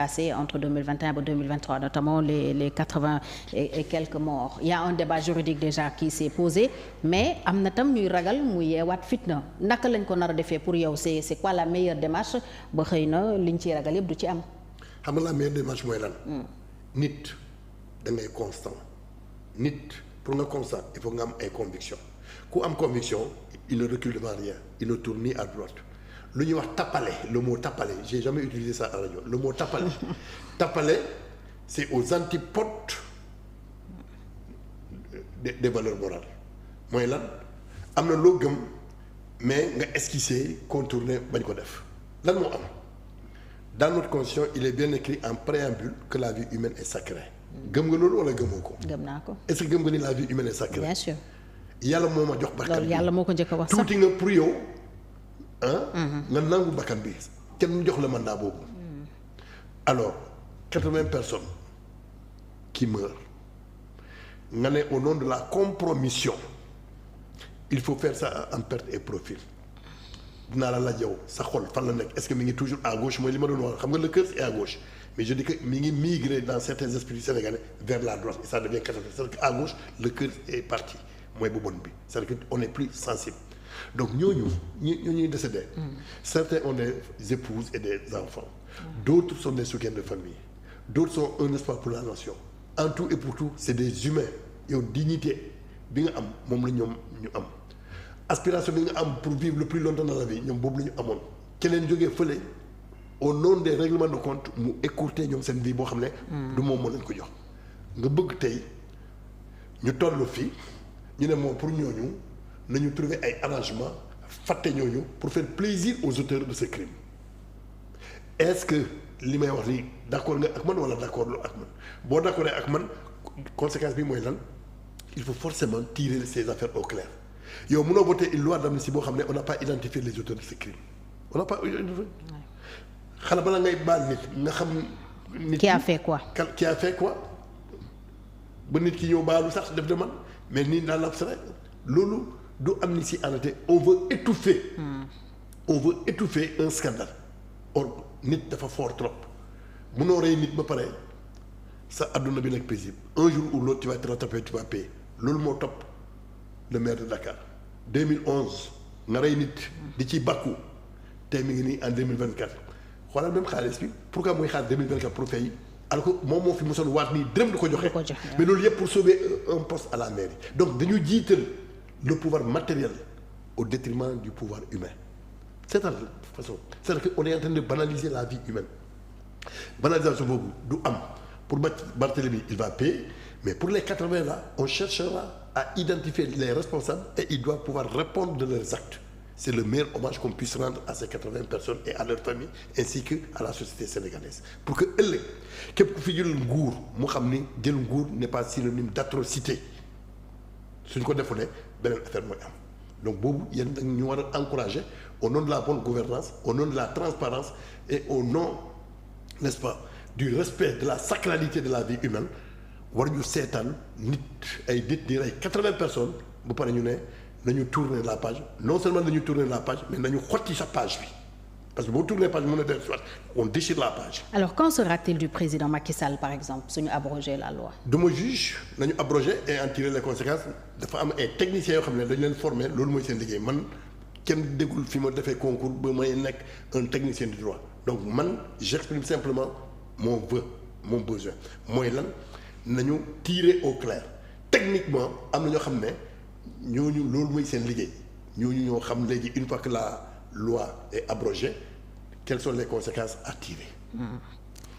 passé entre 2021 et 2023, notamment les 80 et quelques morts. Il y a un débat juridique déjà qui s'est posé, mais am na tam ñuy ragal mu yeewaat fitna naka lañ ko nar a defee pour yow c'est quoi la meilleure démarche ba xëy na liñ ciy ragal yëpp du ci am. xam nga la meilleure démarche mooy lan. nit da ngay constant nit pour nga constant il faut nga am ay conviction ku am conviction il ne recule devant rien il ne tourne ni à droite. lu ñuy wax tappale le mot tappale j'ai jamais utilisé ça à la rajo le mot tappale tappale c'est aux antipodes des valeurs morales mooy lan am na loo gëm mais nga esquisser contourner bañ ko def lan moo am dans notre constitution il est bien écrit en préambule que la vie humaine est sacrée gëm nga loolu wala gëmoo ko. gëm naa ko. est-ce que gëm nga ni la vie humaine est sacrée. bien sûr. yàlla moo ma jox bakkan bi loolu yàlla moo ko njëkk a wax sax tuuti nga pour yow. nga nangu bakkan bi kenn jox la mandat boobu. alors 80 personnes qui meurent nga ne au nom de la compromission il faut faire ça en perte et profit dinaa la laaj yow sa xol fan la nekk est-ce que mi ngi toujours à gauche mooy li ma doon wax xam nga le cœur est à gauche mais je dis que mi ngi migrer dans certains esprits sénégalais vers la droite et ça devient catastrophique c'est-à-dire qu'à gauche le cœur est parti mooy bu bon bi c'est-à-dire que on est plus sensible. donc ñuy décédé. certains ont des épouses et des enfants. d'autres sont des soutiens de famille. d'autres sont un espoir pour la nation. en tout et pour tout c'est des humains yow dignité bi nga am moom la ñoom ñu am aspiration bi nga am pour vivre le plus longtemps dans la vie ñoom boobu la ñu amoon keneen jógee fële au nom des règlements de compte mu écourter ñoom seen vie boo xam ne. du moom moo leen ko jox. nga bëgg tey ñu toll fii ñu ne moom pour ñooñu. nañu trouver ay arrangement fàtte ñooñu pour faire plaisir aux auteurs de ce crime est-ce que li may wax nii d'accord nga ak man wala d'accord lu ak man boo d'accord ak man conséquence bi mooy lan il faut forcément tirer ces affaires au clair yow mënoo voter une loi d'amnistie boo xam ne on n'a pas identifié les auteurs de ce crime on n'a pas identifié xanaa bala ngay baal nit nga xam nit qui a fait quoi qui a fait quoi ba nit ki ñëw baalu sax def de man mais nii dans l'abstrait loolu du amnistie en réalité on veut étouffer. on veut étouffer un scandale. or nit dafa fort trop mënoo rey nit ba pare sa adduna bi nekk paisible un jour ou l'autre tu vas te rattraper tu vas payer loolu moo topp le maire de Dakar 2011 nga rey nit di ci bàkku tey mi ngi nii en 2024 xoolal même xaalis bi pourquoi muy xaar 2024 pour fay alors que moom moo fi mosoon waat nii dërëm du ko joxe. mais loolu yëpp pour sauver un poste à la mairie donc dañu jiital. le pouvoir matériel au détriment du pouvoir humain c'est ça de toute façon c'est-à-dire qu'on est en train de banaliser la vie humaine banalisation boobu du am pour Barthélémy il va payer mais pour les 80 là on cherchera à identifier les responsables et ils doivent pouvoir répondre de leurs actes c'est le meilleur hommage qu'on puisse rendre à ces 80 personnes et à leurs familles ainsi que à la société sénégalaise pour que ëllëg képp ku fi jël nguur mu xam ni jël nguur n'est pas synonyme d'atrocité suñ ko defulee beneen affaire mooy am donc boobu yéen dañ ñu war a encourager au nom de la bonne gouvernance au nom de la transparence et au nom n'est-ce pas du respect de la sacralité de la vie humaine war ñu seetaan nit ay nit di rey 80 personnes bu pare ñu ne nañu tourner la page non seulement nañu tourner la page mais nañu xotti sa page bi parce que boo tourner page bi mën a def soit on déchire la page. alors qu'en sera-t-il du président Macky Sall par exemple suñu abroger la loi. du ma juge nañu abroger et en tirer les conséquences dafa am ay techniciens yoo xam ne dañu leen former loolu mooy seen liggéey man kenn déggul fi ma defee concours ba may nekk un technicien du droit donc man j'exprime simplement mon vœu mon besoin mooy lan nañu tirer au clair techniquement am na ñoo xam ne ñooñu loolu mooy seen liggéey ñooñu ñoo xam léegi une fois que la loi est abrogée quelles sont les conséquences à tirer.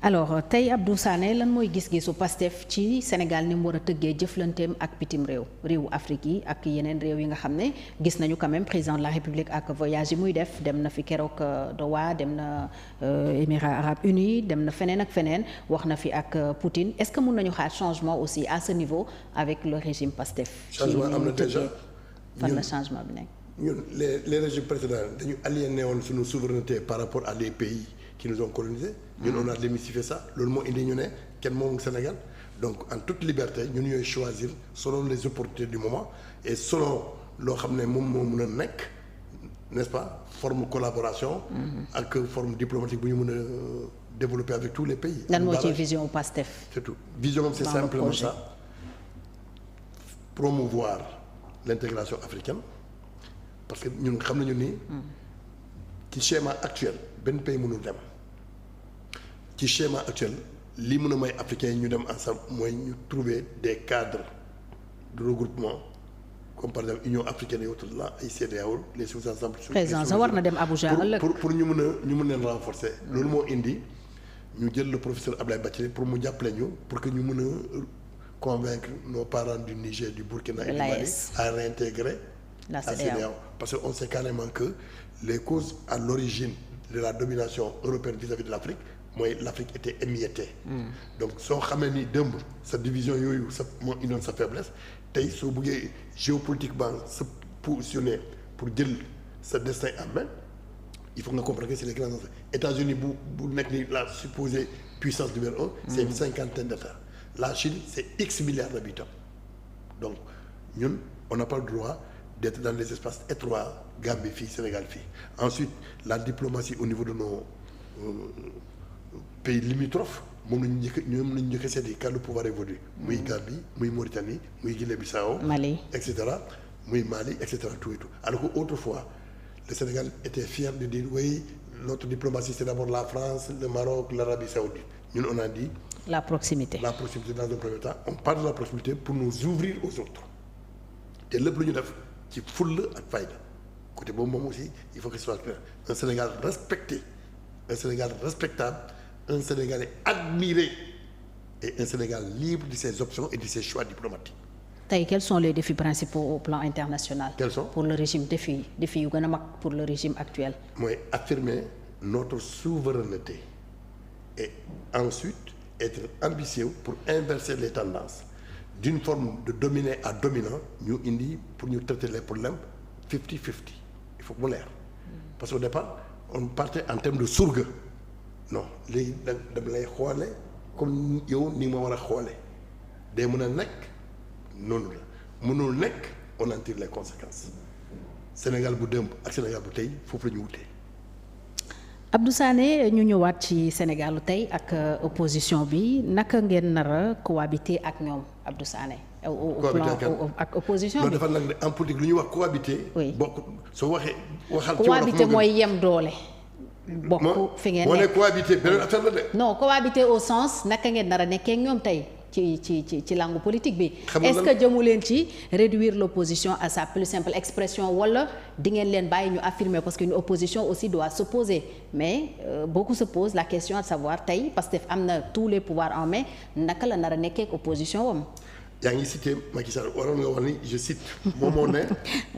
alors tey Abdou Sané lan mooy gis-gisu Pastef ci Sénégal ni mu war a tëggee jëflanteem ak bitim réewu Afrique yi ak yeneen réew yi nga xam ne gis nañu quand même président de la République ak voyage yi muy def dem na fi keroog Doha dem na Émirats arabes unis dem na feneen ak feneen wax na fi ak Poutine est-ce que mën nañu xaar changement aussi à ce niveau avec le régime Pastef. changement am na déjà fan la changement bi nekk. ñun les régimes précédents dañu aliéné woon suñu souveraineté par rapport à des pays qui nous ont colonisés. ñun on a démystifié ça loolu moo indi ñu ne kenn moomu Sénégal donc en toute liberté ñun ñooy choisir selon les opportunités du moment et selon loo xam ne moom moo mën a nekk n'est-ce pas forme collaboration. ak forme diplomatique bu ñu mën a développer avec tous les pays. lan moo ci vision PASTEF. c'est tout vision moom c'est simplement ça, promouvoir l'intégration africaine parce que ñun xam nañu ni ci schéma actuel benn pays mënul dem ci schéma actuel li mën a may africains yi ñu dem ensemble mooy ñu trouver des cadres de regroupement comme par exemple Union africaine et autres là ay CEDEAO les sous-ensembles. président sa war na dem Abuja ëllëg pour ñu mën leen renforcer. loolu moo indi ñu jël le professeur Ablaye Bathily pour mu jàppale ñu pour que ñu mën a convaincre nos parents du Niger, du Burkina et du Mali à réintégrer la CEDEAO parce que on sait carrément que les causes à l'origine de la domination européenne vis-à-vis de l'Afrique mooy l'Afrique était émiettée. Donc soo xamee ni dëmb sa division yooyu sa moo indoon sa faiblesse tey soo buggee géopolitiquement se positionner pour jël sa destin en main il faut nga comprendre que c'est les grands États-Unis bu nekk ni la supposée puissance numéro 1 c'est une cinquantaine d'États. La Chine c'est X milliards d'habitants donc ñun on n'a pas le droit d'être dans des espaces étroits Gambie fii Sénégal fii ensuite la diplomatie au niveau de nos pays limitrophes moom lañu njëkk a seeti quand le pouvoir évolue muy Gambie muy Mauritanie muy Guinée-Bissau Mali et cetera muy Mali et cetera tout et tout alors que autrefois le Sénégal était fier de dire oui notre diplomatie c'est d'abord la France le Maroc l'Arabie Saoudite ñun on a dit la proximité dans un premier temps on parle de la proximité pour nous ouvrir aux autres te lépp lu ñu def ci fulla ak fayda côté boobu moom aussi il faut que ce soit clair un Sénégal respecté un Sénégal respectable un Sénégalais admiré et un Sénégal libre de ses options et de ses choix diplomatiques. Tey quels sont les défis principaux au plan international? Quels sont? Pour le régime défi yu gën a mag pour le régime actuel. mooy affirmer notre souveraineté et ensuite être ambitieux pour inverser les tendances d'une forme de dominé à dominant ñu indi pour ñu traiter les problèmes 50-50 il faut que mu leer parce qu'au départ on partait en termes de surga non léegi dama lay xoole comme yow ni ma war a xoole day mën a nekk noonu la mënul nekk on en tire les conséquences Sénégal bu démb ak Sénégal bu tey foofu la ñu wutee. Abdou Sané ñu ñëwaat ci Sénégalu tey ak opposition bi naka ngeen nar a cohabiter ak ñoom Abdou Sané. au plan ak opposition bi. loolu dafa nag en politique lu ñuy wax cohabiter. oui bokk soo waxee. waxal ci cohabiter mooy yem doole. bokk fi ngeen nekk cohabiter beneen affaire la de. non cohabiter au sens naka ngeen nar a nekkee ak ñoom tey. ci langue politique bi. est-ce que jëmu leen ci réduire l'opposition à sa plus simple expression wala di ngeen leen bàyyi ñu affirmer parce qu'une opposition aussi doit s'opposer mais beaucoup se posent la question à savoir tey Pastef am na tous les pouvoirs en main naka la nar a nekkee ak opposition wam. yaa ngi cité Macky Sall waroon nga wax ni je cite moom moo ne.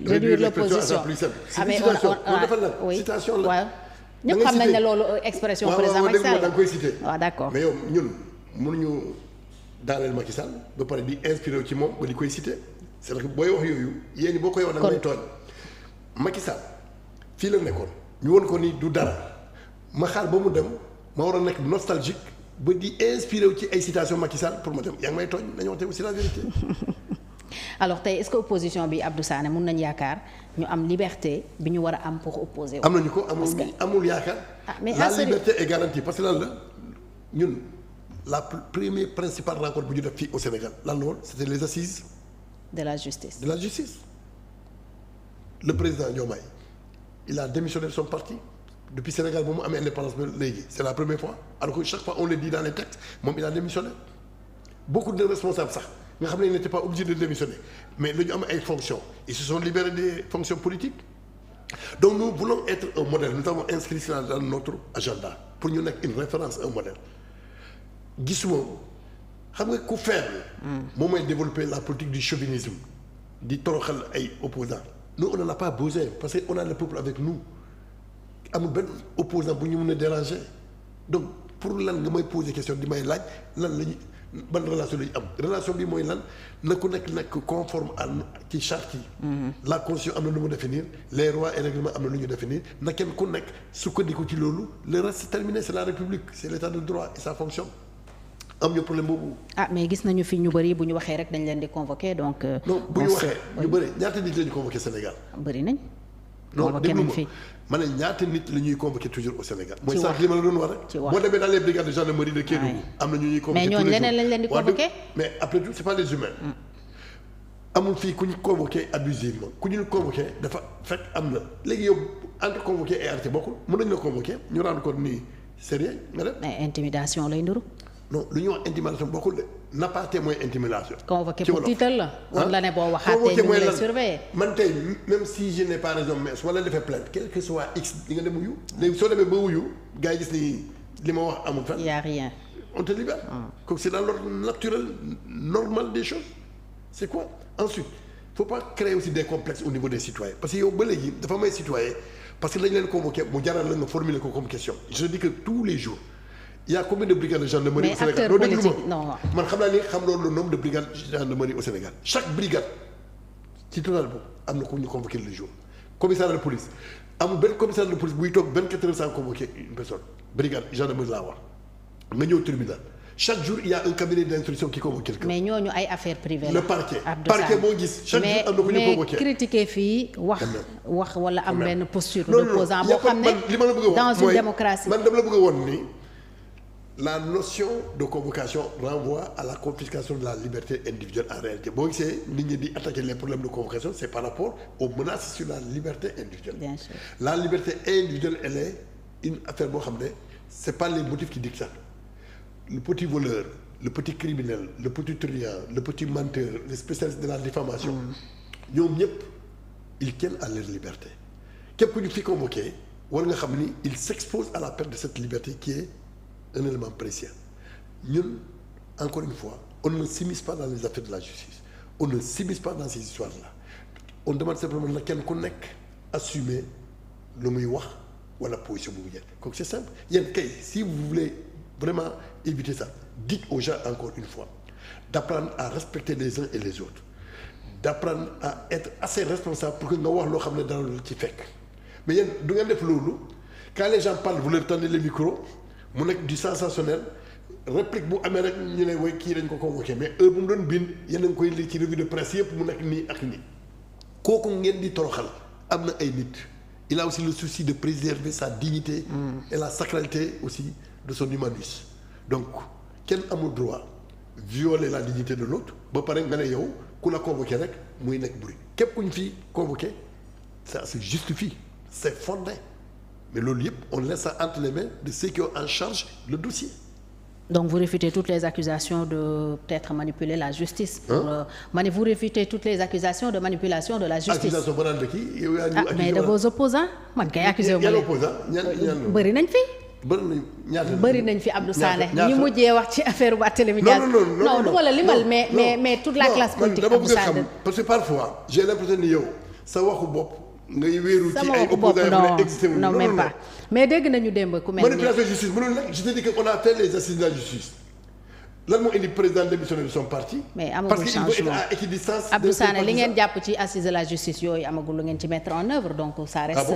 réduire l'opposition à sa plus simple. ah mais on citation la. waaw ñëpp xam nañ ne loolu expression président Macky Sall da nga koy cité. waaw d'accord mais yow ñun mënuñu. daaneel Macky Sall ba pare di inspiré ci moom ba di koy cité c'est-à-dire que booy wax yooyu yéen boo koy wax da nga may tooñ Macky Sall fii la nekkoon ñu woon ko ni du dara ma xaar ba mu dem ma war a nekk nostalgique ba di inspiré ci ay citation Macky Sall pour ma dem yaa ngi may tooñ nañu waxte aussi la vérité. alors tey est-ce que opposition bi Abdou Sané mun nañu yaakaar ñu am liberté bi ñu war a am pour opposer. am nañu ko amul yaakaar. mais la liberté est garantie parce que lan la ñun. La première principale rencontre bu ñu def fii au Sénégal lan la woon c'était les assises. de la justice. Le président Diomaye il a démissionné de son parti depuis Sénégal ba mu amee indépendance ba léegi c'est la première fois alors que chaque fois on le dit dans les textes moom il a démissionné beaucoup de responsables sax nga xam ne ils n'étaient pas obligés de démissionner mais dañu am ay fonctions ils se sont libérés des fonctions politiques donc nous voulons être un modèle nous avons inscrit cela dans notre agenda pour ñu nekk une référence un modèle. gisuma xam nga ku faible. moom mooy développer la politique du chauvinisme di toroxal ay opposants nous on n'en a pas besoin parce que on a le peuple avec nous amul benn opposant bu ñu mën a déranger donc pour lan nga may poser question di may laaj lan la ñu ban relation la ñu am relation bi mooy lan na ku nekk conforme à ci charte yi. la constitution am na lu mu définir les lois et règlements am na lu ñu définir na kenn ku nekk sukkandiku ci loolu le reste c'est terminé c'est la république c'est l'état de droit et ça fonctionne. am ñu problème boobu. mais gis nañu fi ñu bëri bu ñu waxee rek dañ leen di convoquer donc. non bu ñu waxee ñu bëri ñaata nit lañu convoqué Sénégal. bëri nañ. convoqué nañ fi ma ne ñaata nit la ñuy convoqué toujours au Sénégal. mooy wax sax li ma la doon wax rek. boo demee dans les brigades de gendarmerie de Kédougou. am na ñu ñuy convoqué mais ñooñu leneen lañ leen di convoqué. mais après tout c'est pas les humains. amul fii ku ñu convoqué abusivement ku ñu convoqué dafa fekk am na léegi yow entre convoqué et arrêté bokkul mën nañu la convoqué ñu rendre compte nii sérieux nga def. mais intimidation lay nduru. non lu ñuy wax intimidation bokkul de nappaate mooy intimidation. convoqué pour tiital la. woon la ne boo waxaatee ñu ngi lay surveiller. man tey même si je n'ai pas raison mais su ma la defee plainte quel que soit x di nga dem wuyu léegi soo demee ba wuyu gars yi gis ni li ma wax amul fan. y a rien. on te libère. comme c'est dans l'ordre naturel normal des choses c'est quoi ensuite faut pas créer aussi des complexes au niveau des citoyens parce que yow ba léegi dafa may citoyen parce que dañu leen convoqué mu jaral la nga formuler ko comme question je dis que tous les jours. Il y a combien de brigades de gendarmerie au Sénégal? Non. Man xam naa ni xam loolu le nombre de brigades de gendarmerie au Sénégal chaque brigade ci total boobu am na ko ñu convoqué le jour commissariat de police amul benn commissariat de police buy toog 24 heures sans convoquer une personne brigade gendarmerie laa wax nga ñëw tribunal chaque jour il y a un cabinet d'instruction qui convoque quelqu'un. mais ñooñu ay affaires privées le parquet moo gis chaque jour am na ko ñu convoqué mais critiquer fii wax wala am benn posture d'opposant boo xam li ma la bëgg a wax dans une démocratie man dama la bëgg a woon ni la notion de convocation renvoie à la confiscation de la liberté individuelle en réalité boo gisee nit ñi di attaquer les problèmes de convocation c'est par rapport aux menaces sur la liberté individuelle. Bien sûr. La liberté individuelle elle est une affaire boo xam ne c'est pas les motifs qui dictent ça le petit voleur le petit criminel le petit truand le petit menteur les spécialistes de la diffamation ñoom ñëpp ils tiennent à leur liberté képp ku ñu fi convoqué war nga xam ni il s'expose à la perte de cette liberté qui est un élément précieux ñun encore une fois on ne s'immisce pas dans les affaires de la justice on ne s'immisce pas dans ces histoires-là on demande simplement na kenn ku nekk assumer lu muy wax wala position bu mu jël donc c'est simple yéen kay si vous voulez vraiment éviter ça dites aux gens encore une fois d'apprendre à respecter les uns et les autres d'apprendre à être assez responsable pour que nga wax loo xam ne dara lu ci fekk mais yéen du ngeen def loolu quand les gens parlent vous leur tendez le micro mu nekk du sensationnel réplique bu amee rek ñu ne way kii dañ ko convoqué mais heure bu mu doon bind yéen a ngi koy lire ci revue de presse yëpp mu nekk nii ak nii kooku ngeen di toroxal am na ay nit il a aussi le souci de préserver sa dignité et la sacralité aussi de son humanisme donc kenn amul droit violer la dignité de l'autre ba pare nga ne yow ku la convoqué rek muy nekk bruit képp ku ñu fi convoqué ça se justifie c'est fondé mais loolu yëpp on laisse ça entre les mains de ceux qui ont en charge le dossier. Donc vous réfutez toutes les accusations de peut-être manipuler la justice. Vous réfutez toutes les accusations de manipulation de la justice. accusation banaan de kii yow yaa ñu accusé mais de vos opposants man kay accusé wu ma leen. bëri nañ fi. bëri nañ fi Abdou Sané ñi mujjee wax ci affaire Barthélémy Dias. non du ma la limal mais toute la classe politique Abdou Sané. parce que parfois j'ai l'impression ni yow sa waxu bopp. ngay wéeru ci ay opposants yi existé non même pas mais dégg nañu démb ku mel ni manipulation justice mënul nag je te dis que on a fait les assises de la justice lan moo indi président démissionnaire de son parti. mais amagul changement parce qu'il faut être à équidistance. Abdou Sané li ngeen jàpp ci assises de la justice yooyu amagul lu ngeen ci mettre en œuvre donc ça reste.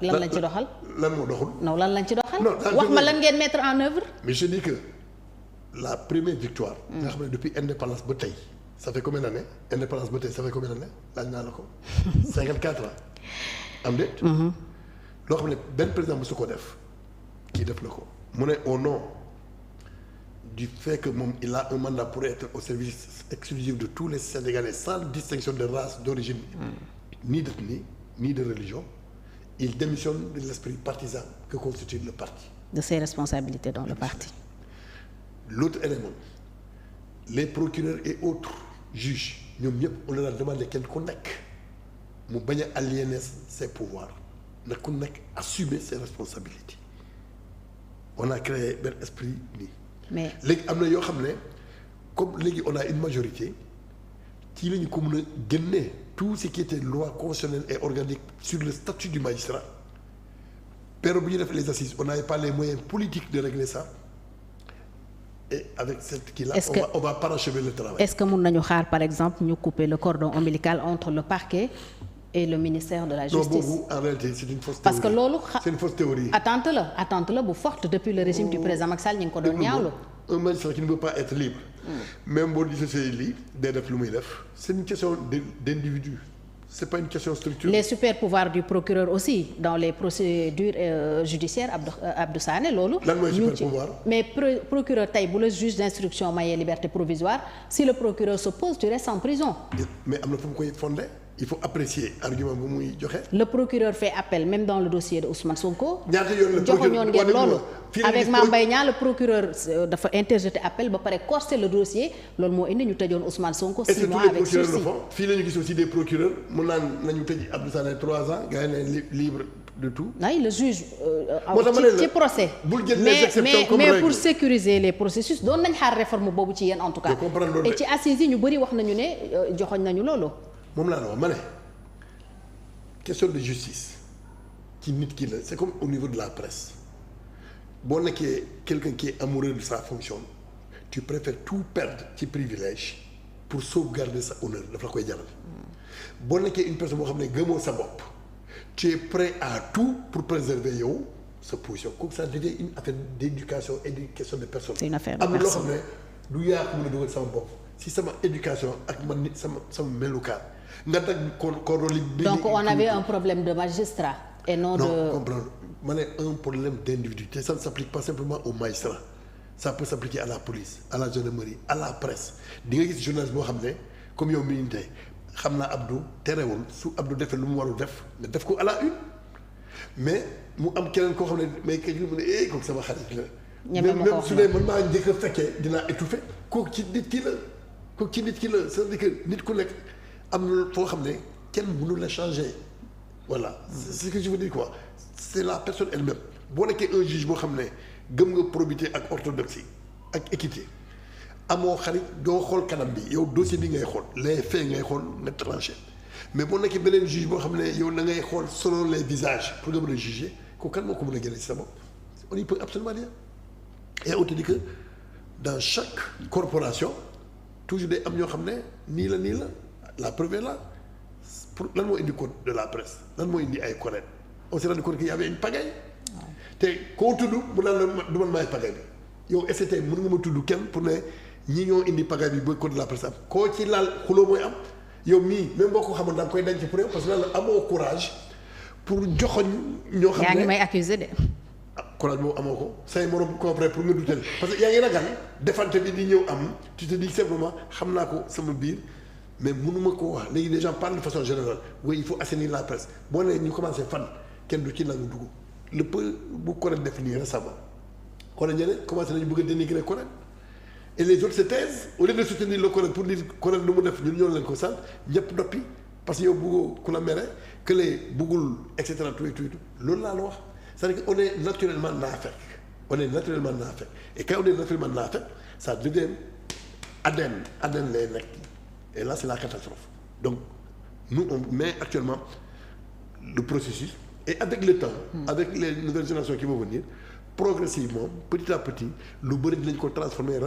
lan lañ ci doxal. lan moo doxul. non lan lañ ci doxal. wax ma lan ngeen mettre en œuvre. mais je dis que la première victoire. nga xam ne depuis indépendance ba tey ça fait combien d'années indépendance ba tey ça fait combien d'années laaj naa la ko 54 ans. am déet. loo xam ne benn président bu su ko def kii def la ko mu ne au nom du fait que moom il a un mandat pour être au service exclusif de tous les Sénégalais sans distinction de race d'origine ni d'ethnie ni de religion il démissionne de l'esprit partisan que constitue le parti. De ses responsabilités dans le parti. L'autre élément les procureurs et autres juges ñoom ñëpp on leur a demandé kenn ku nekk mu bañ a aliéner ses pouvoirs na ku nekk assumer ses responsabilités on a créé benn esprit nii. mais léegi am na yoo xam ne comme léegi on a une majorité ci la ñu ko mën a génne tout ce qui était loi constitutionnelle et organique sur le statut du magistrat période bu ñu def les assises on n'avait pas les moyens politiques de régler ça. Et avec cette kii là on va parachever le travail. Est-ce que mun nañu xaar par exemple ñu couper le cordon ombilical entre le parquet et le ministère de la justice? Non boobu en réalité c'est une fausse théorie. Parce que loolu c'est une fausse théorie. attente la bu forte depuis le régime du président Macky Sall ñu ngi ko doon ñaawlu. Un magistrat qui ne veut pas être libre. Même boo dissocié lii day def lu muy def c'est une question d'individu c'est pas une question structurelle. Les super pouvoirs du procureur aussi dans les procédures judiciaires Abdou Sané loolu. lan mooy super pouvoir. mais procureur tey bu la juge d'instruction mayee liberté provisoire si le procureur s'oppose tu restes en prison. mais am na fu mu koy fondé il faut apprécier argument bu muy joxe. le procureur fait appel même dans le dossier de Ousmane Sonko. ñaata yoon la joxoñoon ngeen loolu avec Mame Mbaye Niang le procureur dafa interjeté appel ba pare corser le dossier loolu moo indi ñu tëjoon Ousmane Sonko 6 mois avec sursis. fii la ñu gis aussi des procureurs mun naan nañu tëj Abdou Sané 3 ans gars yi ne libre de tout. oui le juge. ci procès. bul jël les exceptions comme mais règle. pour sécuriser les processus doon nañ xaar réforme boobu ci yéen en tout cas. et ci assises yi ñu bëri wax nañu ne joxoñ nañu loolu. moom laa la wax ma ne question de justice ci nit ki la c'est comme au niveau de la presse boo nekkee quelqu'un qui est amoureux de sa fonction tu préfères tout perdre ci privilège pour sauvegarder sa honneur daf la koy jaral boo nekkee une personne boo xam ne gëmoo sa bopp tu es prêt à tout pour préserver yow sa position kooku ça devient une affaire d'éducation et d'une question de personne. C'est une affaire de am na loo personne. xam ne du yaa ko mën a dugal sama bopp si sama éducation ak man nit sama melukaan nga tag cordon bi. donc on avait un problème de magistrat. et non de comprendre ma ne un problème d'individu te ça ne s'applique pas simplement aux magistrats ça peut s'appliquer à la police à la gendarmerie à la presse di nga gis journaliste boo xam ne comme yow mii tey xam naa Abdou terewul su Abdou defee lu mu warul def nga def ko à la une mais mu am keneen koo xam ne mais kay mu ne kooku sama xarit la. ñeme ma ko wax même su dee man maa njëkk a fekkee dinaa étouffé kooku ci nit ki la c'est-à-dire que nit ku nekk am na foo xam ne kenn mënu la changer. voilà c'est ce que je veux dire quoi c'est la personne elle-même boo nekkee un juge boo xam ne gëm nga probité ak orthodoxie ak équité amoo xarit doo xool kanam bi yow dossier bi ngay xool les faits ngay xool nga tranché mais boo nekkee beneen juge boo xam ne yow da ngay xool selon les visages pour nga mën a juger kooku kan moo ko mën a génne ci sa bopp on y peut absolument rien et on te dit que dans chaque corporation toujours day am ñoo xam ne nii la la preuve est là. pour lan moo indi code de la presse lan moo indi ay correct on s'est rendu compte qu'il y avait une pagaille te koo tudd mu naan la du man maay pagaille bi yow SCT mën nga ma tudd kenn pour ne ñi ñoo indi pagaille bi ba code de la presse am koo ci laal xuloo mooy am yow mii même boo ko xamoon da nga koy denc pour yow parce que lan la amoo courage pour joxoñ ñoo xam ne yaa ngi may accuser de. courage moom amoo ko say morom comprendre pour nga dutel parce que yaa ngi ragal defante bi di ñëw am tu te dis simplement xam naa ko sama biir mais mënuma ko wax léegi les gens parlent de façon générale oui il faut assainir la presse boo nee ñu commencé fan kenn du ci nangu dugg le peu bu Corrède def nii récemment Corrède ñeneen commencé nañu bëgg a dénigrer Corrède et les autres se taisent au lieu de soutenir le Corrède pour dire Corrède lu mu def ñun ñoo leen ko sant ñëpp noppi parce que yow bëggoo ku la mere que les bëggul et cetera tout loolu laa la wax c'est-à-dire que on est naturellement naafeq et quand on est naturellement naafeq ça devient ADN lay nekk. Et là, c'est la catastrophe. Donc, nous, on met actuellement le processus, et avec le temps, avec les nouvelles générations qui vont venir, progressivement, petit à petit, le bëri dinañ ko transformer